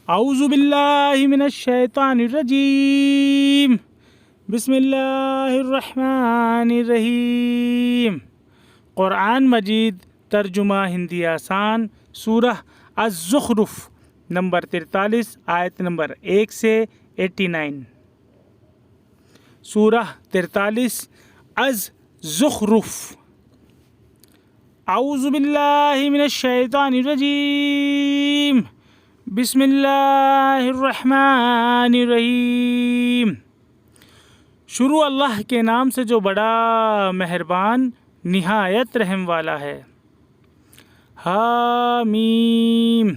اعوذ باللہ من الشیطان الرجیم، بسم اللہ الرحمن الرحیم۔ قرآن مجید ترجمہ ہندی آسان، سورہ الزخرف نمبر 43 آیت نمبر 1 سے 89۔ سورہ 43 الزخرف۔ اعوذ باللہ من الشیطان الرجیم، بسم اللہ الرحمن الرحیم۔ شروع اللہ کے نام سے جو بڑا مہربان نہایت رحم والا ہے۔ حامیم۔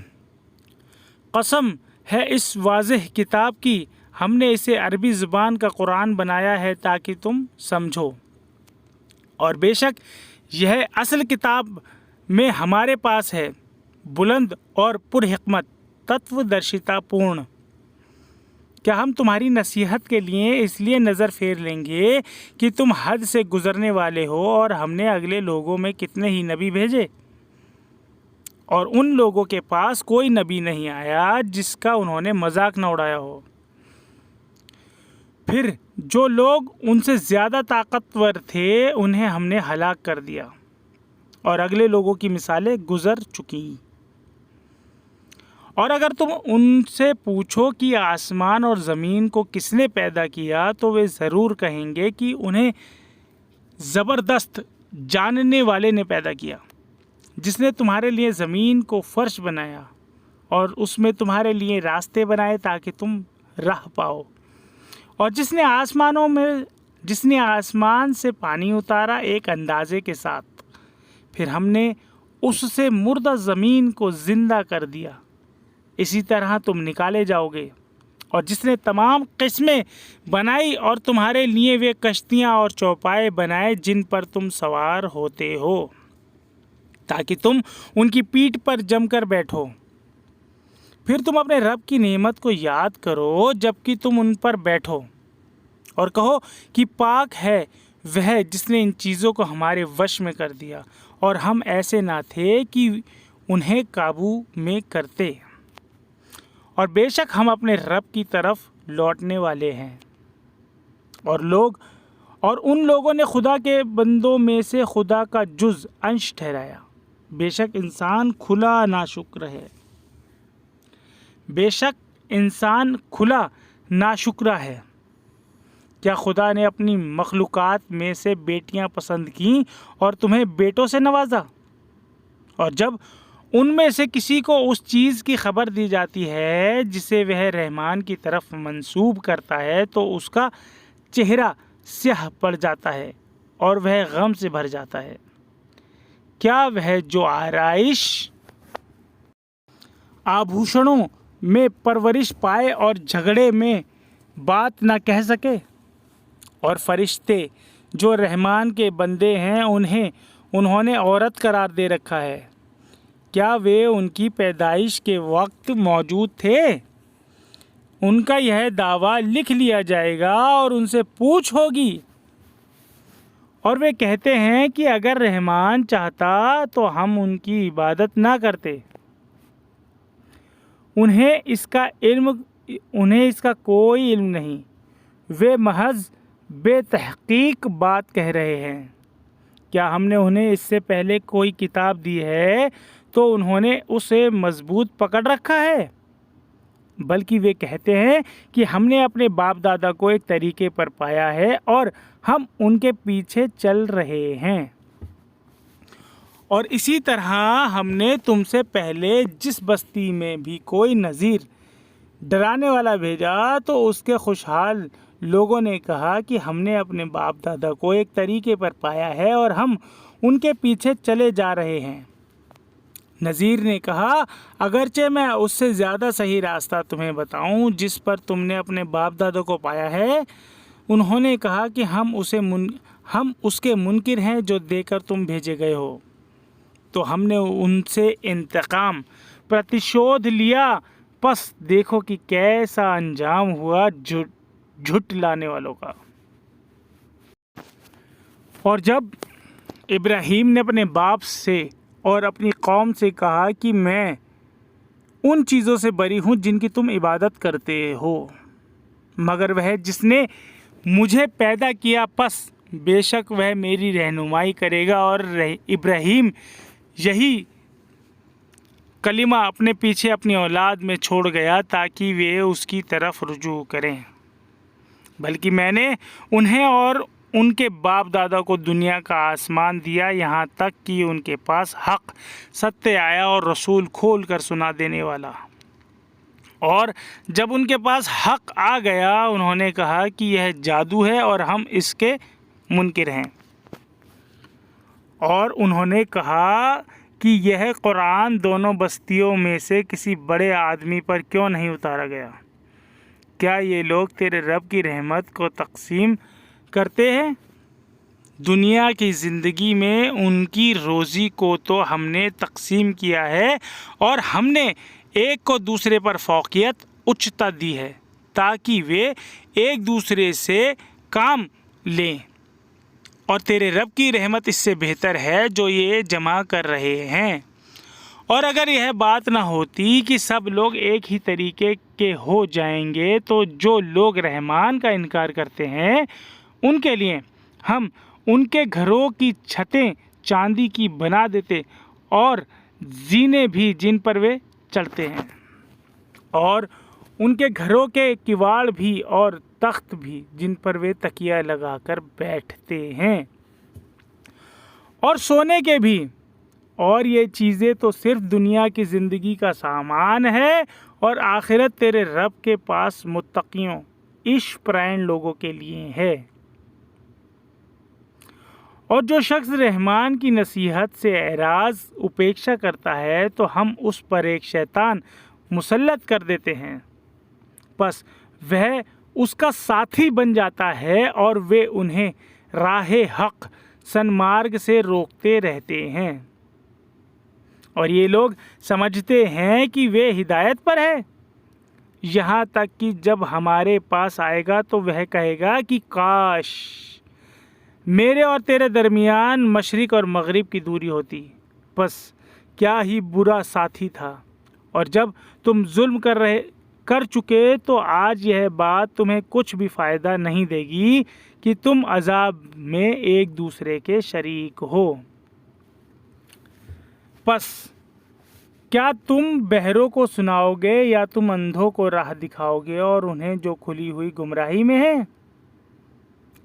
قسم ہے اس واضح کتاب کی، ہم نے اسے عربی زبان کا قرآن بنایا ہے تاکہ تم سمجھو، اور بے شک یہ اصل کتاب میں ہمارے پاس ہے، بلند اور پر حکمت، تتو درشتا پورن۔ کیا ہم تمہاری نصیحت کے لیے اس لیے نظر پھیر لیں گے کہ تم حد سے گزرنے والے ہو، اور ہم نے اگلے لوگوں میں کتنے ہی نبی بھیجے، اور ان لوگوں کے پاس کوئی نبی نہیں آیا جس کا انہوں نے مذاق نہ اڑایا ہو۔ پھر جو لوگ ان سے زیادہ طاقتور تھے انہیں ہم نے ہلاک کر دیا، اور اگلے لوگوں کی مثالیں گزر چکی۔ اور اگر تم ان سے پوچھو کہ آسمان اور زمین کو کس نے پیدا کیا، تو وہ ضرور کہیں گے کہ انہیں زبردست جاننے والے نے پیدا کیا، جس نے تمہارے لیے زمین کو فرش بنایا اور اس میں تمہارے لیے راستے بنائے تاکہ تم راہ پاؤ، اور جس نے آسمان سے پانی اتارا ایک اندازے کے ساتھ، پھر ہم نے اس سے مردہ زمین کو زندہ کر دیا، اسی طرح تم نکالے جاؤ گے، اور جس نے تمام قسمیں بنائی اور تمہارے لیے وہ کشتیاں اور چوپائے بنائے جن پر تم سوار ہوتے ہو، تاکہ تم ان کی پیٹھ پر جم کر بیٹھو۔ پھر تم اپنے رب کی نعمت کو یاد کرو جبکہ تم ان پر بیٹھو، اور کہو کہ پاک ہے وہ جس نے ان چیزوں کو ہمارے وش میں کر دیا، اور ہم ایسے نہ تھے کہ انہیں قابو میں کرتے، اور بے شک ہم اپنے رب کی طرف لوٹنے والے ہیں۔ اور ان لوگوں نے خدا کے بندوں میں سے خدا کا جز انش ٹھہرایا، بے شک انسان کھلا ناشکر ہے۔ بے شک انسان کھلا ناشکرا ہے۔ کیا خدا نے اپنی مخلوقات میں سے بیٹیاں پسند کیں اور تمہیں بیٹوں سے نوازا؟ اور جب ان میں سے کسی کو اس چیز کی خبر دی جاتی ہے جسے وہ رحمان کی طرف منسوب کرتا ہے تو اس کا چہرہ سیاہ پڑ جاتا ہے اور وہ غم سے بھر جاتا ہے۔ کیا وہ جو آرائش آبھوشنوں میں پرورش پائے اور جھگڑے میں بات نہ کہہ سکے؟ اور فرشتے جو رحمان کے بندے ہیں انہوں نے عورت قرار دے رکھا ہے۔ کیا وہ ان کی پیدائش کے وقت موجود تھے؟ ان کا یہ دعویٰ لکھ لیا جائے گا اور ان سے پوچھ ہوگی، اور وہ کہتے ہیں کہ اگر رحمان چاہتا تو ہم ان کی عبادت نہ کرتے۔ انہیں اس کا کوئی علم نہیں، وہ محض بے تحقیق بات کہہ رہے ہیں۔ کیا ہم نے انہیں اس سے پہلے کوئی کتاب دی ہے تو انہوں نے اسے مضبوط پکڑ رکھا ہے؟ بلکہ وہ کہتے ہیں کہ ہم نے اپنے باپ دادا کو ایک طریقے پر پایا ہے اور ہم ان کے پیچھے چل رہے ہیں۔ اور اسی طرح ہم نے تم سے پہلے جس بستی میں بھی کوئی نذیر ڈرانے والا بھیجا تو اس کے خوشحال لوگوں نے کہا کہ ہم نے اپنے باپ دادا کو ایک طریقے پر پایا ہے اور ہم ان کے پیچھے چلے جا رہے ہیں۔ نذیر نے کہا اگرچہ میں اس سے زیادہ صحیح راستہ تمہیں بتاؤں جس پر تم نے اپنے باپ دادا کو پایا ہے، انہوں نے کہا کہ ہم اس کے منکر ہیں جو دے کر تم بھیجے گئے ہو۔ تو ہم نے ان سے انتقام پرتیشودھ لیا، پس دیکھو کہ کیسا انجام ہوا جھٹ لانے والوں کا۔ اور جب ابراہیم نے اپنے باپ سے اور اپنی قوم سے کہا کہ میں ان چیزوں سے بری ہوں جن کی تم عبادت کرتے ہو، مگر وہ جس نے مجھے پیدا کیا، پس بے شک وہ میری رہنمائی کرے گا۔ اور ابراہیم یہی کلمہ اپنے پیچھے اپنی اولاد میں چھوڑ گیا تاکہ وہ اس کی طرف رجوع کریں، بلکہ میں نے انہیں اور ان کے باپ دادا کو دنیا کا آسمان دیا، یہاں تک کہ ان کے پاس حق ستیہ آیا اور رسول کھول کر سنا دینے والا۔ اور جب ان کے پاس حق آ گیا، انہوں نے کہا کہ یہ جادو ہے اور ہم اس کے منکر ہیں، اور انہوں نے کہا کہ یہ قرآن دونوں بستیوں میں سے کسی بڑے آدمی پر کیوں نہیں اتارا گیا؟ کیا یہ لوگ تیرے رب کی رحمت کو تقسیم کرتے ہیں؟ دنیا کی زندگی میں ان کی روزی کو تو ہم نے تقسیم کیا ہے، اور ہم نے ایک کو دوسرے پر فوقیت اچتا دی ہے تاکہ وہ ایک دوسرے سے کام لیں، اور تیرے رب کی رحمت اس سے بہتر ہے جو یہ جمع کر رہے ہیں۔ اور اگر یہ بات نہ ہوتی کہ سب لوگ ایک ہی طریقے کے ہو جائیں گے، تو جو لوگ رحمان کا انکار کرتے ہیں ان کے لیے ہم ان کے گھروں کی چھتیں چاندی کی بنا دیتے، اور زینے بھی جن پر وہ چڑھتے ہیں، اور ان کے گھروں کے کواڑ بھی اور تخت بھی جن پر وہ تکیہ لگا کر بیٹھتے ہیں، اور سونے کے بھی۔ اور یہ چیزیں تو صرف دنیا کی زندگی کا سامان ہے، اور آخرت تیرے رب کے پاس متقیوں، عشق پرائن لوگوں کے لیے ہے۔ اور جو شخص رحمان کی نصیحت سے اعراض اپیکشا کرتا ہے تو ہم اس پر ایک شیطان مسلط کر دیتے ہیں، پس وہ اس کا ساتھی بن جاتا ہے، اور وہ انہیں راہ حق سنمارگ سے روکتے رہتے ہیں، اور یہ لوگ سمجھتے ہیں کہ وہ ہدایت پر ہے، یہاں تک کہ جب ہمارے پاس آئے گا تو وہ کہے گا کہ کاش میرے اور تیرے درمیان مشرق اور مغرب کی دوری ہوتی، بس کیا ہی برا ساتھی تھا، اور جب تم ظلم کر چکے تو آج یہ بات تمہیں کچھ بھی فائدہ نہیں دے گی کہ تم عذاب میں ایک دوسرے کے شریک ہو۔ پس کیا تم بہروں کو سناؤ گے یا تم اندھوں کو راہ دکھاؤ گے اور انہیں جو کھلی ہوئی گمراہی میں ہیں؟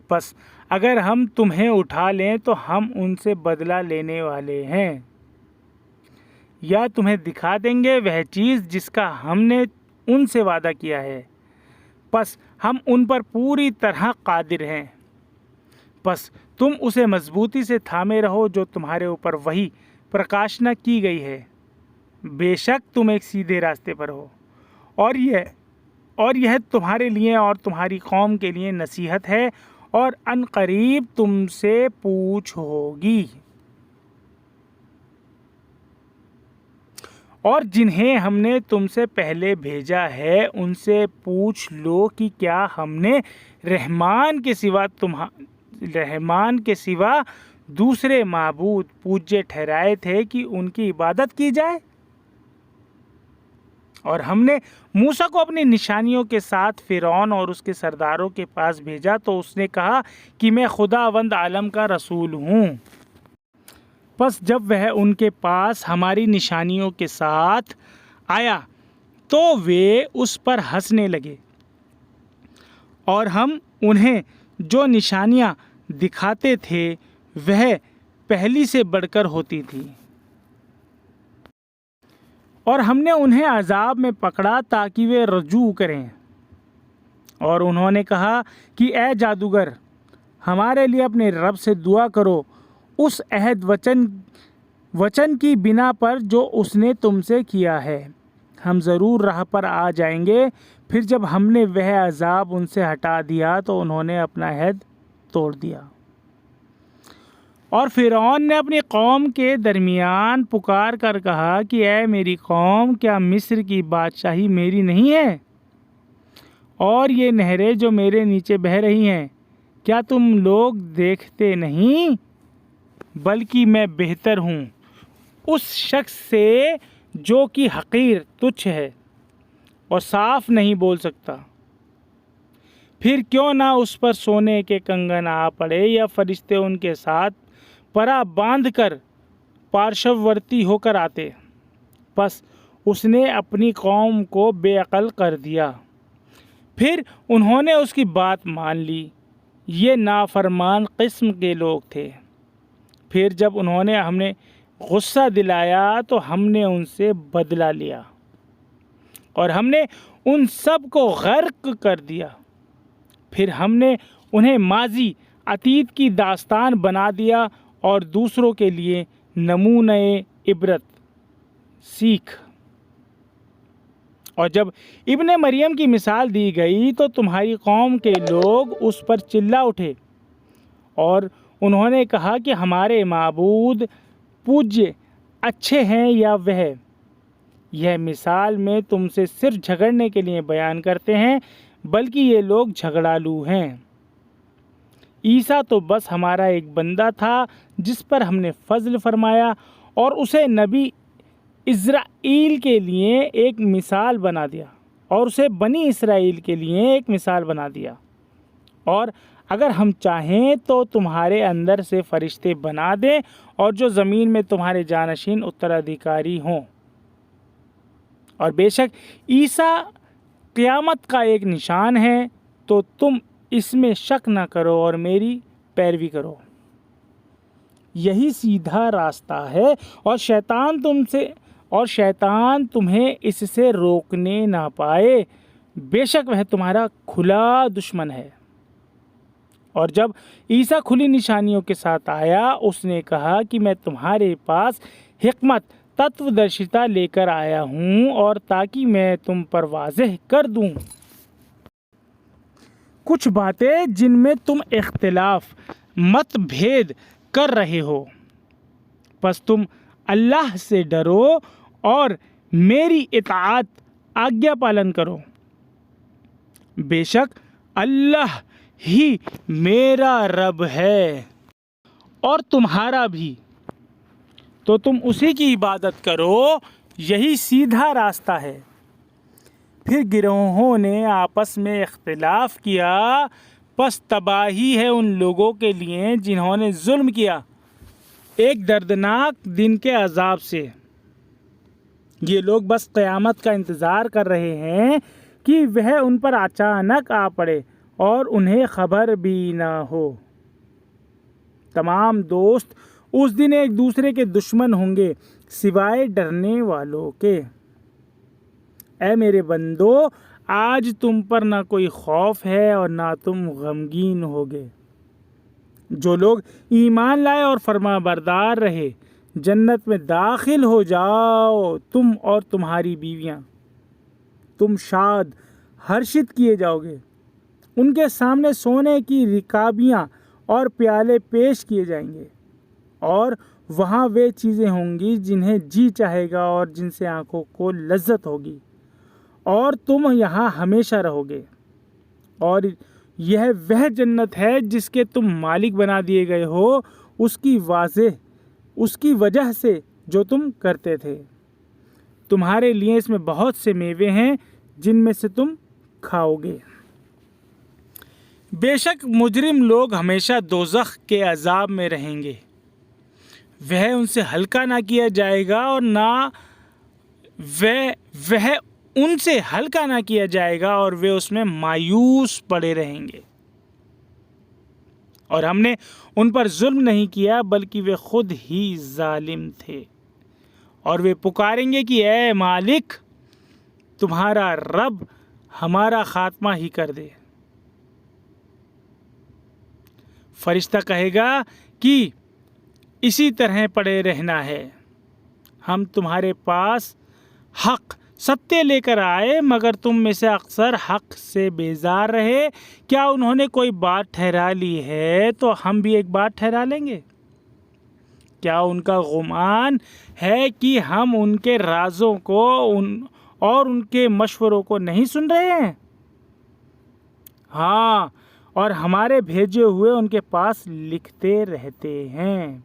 پس اگر ہم تمہیں اٹھا لیں تو ہم ان سے بدلہ لینے والے ہیں، یا تمہیں دکھا دیں گے وہ چیز جس کا ہم نے ان سے وعدہ کیا ہے، پس ہم ان پر پوری طرح قادر ہیں، پس تم اسے مضبوطی سے تھامے رہو جو تمہارے اوپر وحی پرکاشنا کی گئی ہے، بے شک تم ایک سیدھے راستے پر ہو، اور یہ تمہارے لیے اور تمہاری قوم کے لیے نصیحت ہے، اور ان قریب تم سے پوچھ ہوگی۔ اور جنہیں ہم نے تم سے پہلے بھیجا ہے ان سے پوچھ لو کہ کیا ہم نے رحمان کے سوا دوسرے معبود پوجے ٹھہرائے تھے کہ ان کی عبادت کی جائے؟ اور ہم نے موسیٰ کو اپنی نشانیوں کے ساتھ فرعون اور اس کے سرداروں کے پاس بھیجا تو اس نے کہا کہ میں خداوند عالم کا رسول ہوں۔ پس جب وہ ان کے پاس ہماری نشانیوں کے ساتھ آیا تو وہ اس پر ہنسنے لگے، اور ہم انہیں جو نشانیاں دکھاتے تھے وہ پہلی سے بڑھ کر ہوتی تھی، اور ہم نے انہیں عذاب میں پکڑا تاکہ وہ رجوع کریں، اور انہوں نے کہا کہ اے جادوگر، ہمارے لیے اپنے رب سے دعا کرو اس عہد وچن کی بنا پر جو اس نے تم سے کیا ہے، ہم ضرور راہ پر آ جائیں گے۔ پھر جب ہم نے وہ عذاب ان سے ہٹا دیا تو انہوں نے اپنا عہد توڑ دیا، اور فرعون نے اپنی قوم کے درمیان پکار کر کہا کہ اے میری قوم، کیا مصر کی بادشاہی میری نہیں ہے؟ اور یہ نہریں جو میرے نیچے بہہ رہی ہیں، کیا تم لوگ دیکھتے نہیں؟ بلکہ میں بہتر ہوں اس شخص سے جو کہ حقیر تچھ ہے اور صاف نہیں بول سکتا، پھر کیوں نہ اس پر سونے کے کنگن آ پڑے یا فرشتے ان کے ساتھ پرا باندھ کر پارشوورتی ہو کر آتے۔ پس اس نے اپنی قوم کو بے عقل کر دیا، پھر انہوں نے اس کی بات مان لی۔ یہ نافرمان قسم کے لوگ تھے۔ پھر جب انہوں نے ہمیں غصہ دلایا تو ہم نے ان سے بدلہ لیا اور ہم نے ان سب کو غرق کر دیا۔ پھر ہم نے انہیں ماضی عتیت کی داستان بنا دیا اور دوسروں کے لیے نمونہ عبرت سیکھ۔ اور جب ابن مریم کی مثال دی گئی تو تمہاری قوم کے لوگ اس پر چلا اٹھے اور انہوں نے کہا کہ ہمارے معبود پوجیہ اچھے ہیں یا وہ یہ مثال میں تم سے صرف جھگڑنے کے لیے بیان کرتے ہیں، بلکہ یہ لوگ جھگڑالو ہیں۔ عیسیٰ تو بس ہمارا ایک بندہ تھا جس پر ہم نے فضل فرمایا اور اسے نبی اسرائیل کے لیے ایک مثال بنا دیا اور اسے بنی اسرائیل کے لیے ایک مثال بنا دیا۔ اور اگر ہم چاہیں تو تمہارے اندر سے فرشتے بنا دیں اور جو زمین میں تمہارے جانشین اترادھیکاری ہوں۔ اور بے شک عیسیٰ قیامت کا ایک نشان ہے، تو تم اس میں شک نہ کرو اور میری پیروی کرو۔ یہی سیدھا راستہ ہے اور شیطان تمہیں اس سے روکنے نہ پائے، بے شک وہ تمہارا کھلا دشمن ہے۔ اور جب عیسیٰ کھلی نشانیوں کے ساتھ آیا، اس نے کہا کہ میں تمہارے پاس حکمت تتو درشتا لے کر آیا ہوں اور تاکہ میں تم پر واضح کر دوں کچھ باتیں جن میں تم اختلاف مت بھید کر رہے ہو۔ پس تم اللہ سے ڈرو اور میری اطاعت آگیا پالن کرو۔ بے شک اللہ ہی میرا رب ہے اور تمہارا بھی، تو تم اسی کی عبادت کرو، یہی سیدھا راستہ ہے۔ پھر گروہوں نے آپس میں اختلاف کیا، پس تباہی ہے ان لوگوں کے لیے جنہوں نے ظلم کیا، ایک دردناک دن کے عذاب سے۔ یہ لوگ بس قیامت کا انتظار کر رہے ہیں کہ وہ ان پر اچانک آ پڑے اور انہیں خبر بھی نہ ہو۔ تمام دوست اس دن ایک دوسرے کے دشمن ہوں گے سوائے ڈرنے والوں کے۔ اے میرے بندو، آج تم پر نہ کوئی خوف ہے اور نہ تم غمگین ہوگے۔ جو لوگ ایمان لائے اور فرما بردار رہے، جنت میں داخل ہو جاؤ، تم اور تمہاری بیویاں۔ تم شاد ہرشت کیے جاؤ گے۔ ان کے سامنے سونے کی رکابیاں اور پیالے پیش کیے جائیں گے، اور وہاں وہ چیزیں ہوں گی جنہیں جی چاہے گا اور جن سے آنکھوں کو لذت ہوگی، اور تم یہاں ہمیشہ رہو گے۔ اور یہ وہ جنت ہے جس کے تم مالک بنا دیے گئے ہو، اس کی وجہ سے جو تم کرتے تھے۔ تمہارے لیے اس میں بہت سے میوے ہیں جن میں سے تم کھاؤ گے۔ بے شک مجرم لوگ ہمیشہ دوزخ کے عذاب میں رہیں گے، وہ ان سے ہلکا نہ کیا جائے گا اور نہ وہ ان سے ہلکا نہ کیا جائے گا، اور وہ اس میں مایوس پڑے رہیں گے۔ اور ہم نے ان پر ظلم نہیں کیا بلکہ وہ خود ہی ظالم تھے۔ اور وہ پکاریں گے کہ اے مالک، تمہارا رب ہمارا خاتمہ ہی کر دے۔ فرشتہ کہے گا کہ اسی طرح پڑے رہنا ہے، ہم تمہارے پاس حق ستیہ لے کر آئے، مگر تم میں سے اکثر حق سے بیزار رہے۔ کیا انہوں نے کوئی بات ٹھہرا لی ہے تو ہم بھی ایک بات ٹھہرا لیں گے؟ کیا ان کا گمان ہے کہ ہم ان کے رازوں کو اور ان کے مشوروں کو نہیں سن رہے ہیں؟ ہاں، اور ہمارے بھیجے ہوئے ان کے پاس لکھتے رہتے ہیں۔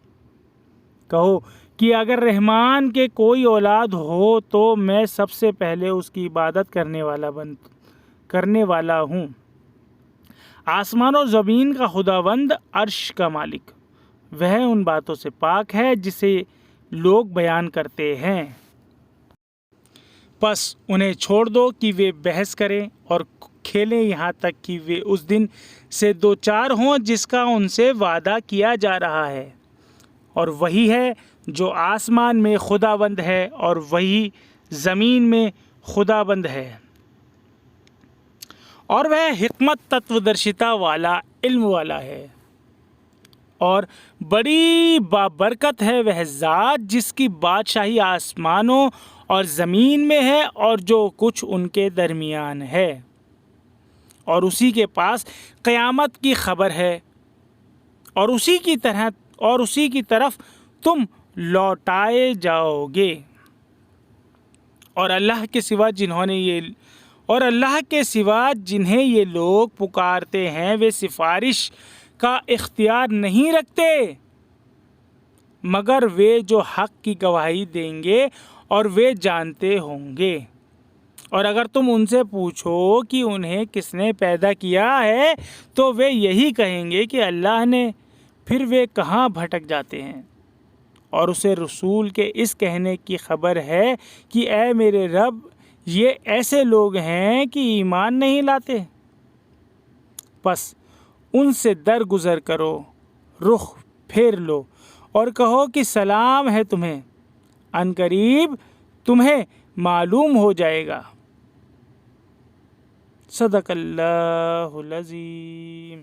کہو کہ اگر رحمان کے کوئی اولاد ہو تو میں سب سے پہلے اس کی عبادت کرنے والا ہوں۔ آسمان و زمین کا خداوند، عرش کا مالک، وہ ان باتوں سے پاک ہے جسے لوگ بیان کرتے ہیں۔ پس انہیں چھوڑ دو کہ وہ بحث کریں اور کھیلیں یہاں تک کہ وہ اس دن سے دوچار ہوں جس کا ان سے وعدہ کیا جا رہا ہے، اور وہی ہے جو آسمان میں خداوند ہے اور وہی زمین میں خداوند ہے، اور وہ حکمت تتودرشتا والا، علم والا ہے، اور بڑی بابرکت ہے وہ ذات جس کی بادشاہی آسمانوں اور زمین میں ہے اور جو کچھ ان کے درمیان ہے، اور اسی کے پاس قیامت کی خبر ہے، اور اسی کی طرف تم لوٹائے جاؤ گے، اور اللہ کے سوا جنہیں یہ لوگ پکارتے ہیں وہ سفارش کا اختیار نہیں رکھتے مگر وہ جو حق کی گواہی دیں گے اور وہ جانتے ہوں گے۔ اور اگر تم ان سے پوچھو کہ انہیں کس نے پیدا کیا ہے تو وہ یہی کہیں گے کہ اللہ نے، پھر وہ کہاں بھٹک جاتے ہیں۔ اور اسے رسول کے اس کہنے کی خبر ہے کہ اے میرے رب، یہ ایسے لوگ ہیں کہ ایمان نہیں لاتے۔ پس ان سے درگزر کرو، رخ پھیر لو اور کہو کہ سلام ہے تمہیں، عنقریب تمہیں معلوم ہو جائے گا۔ صدق اللہ العظیم۔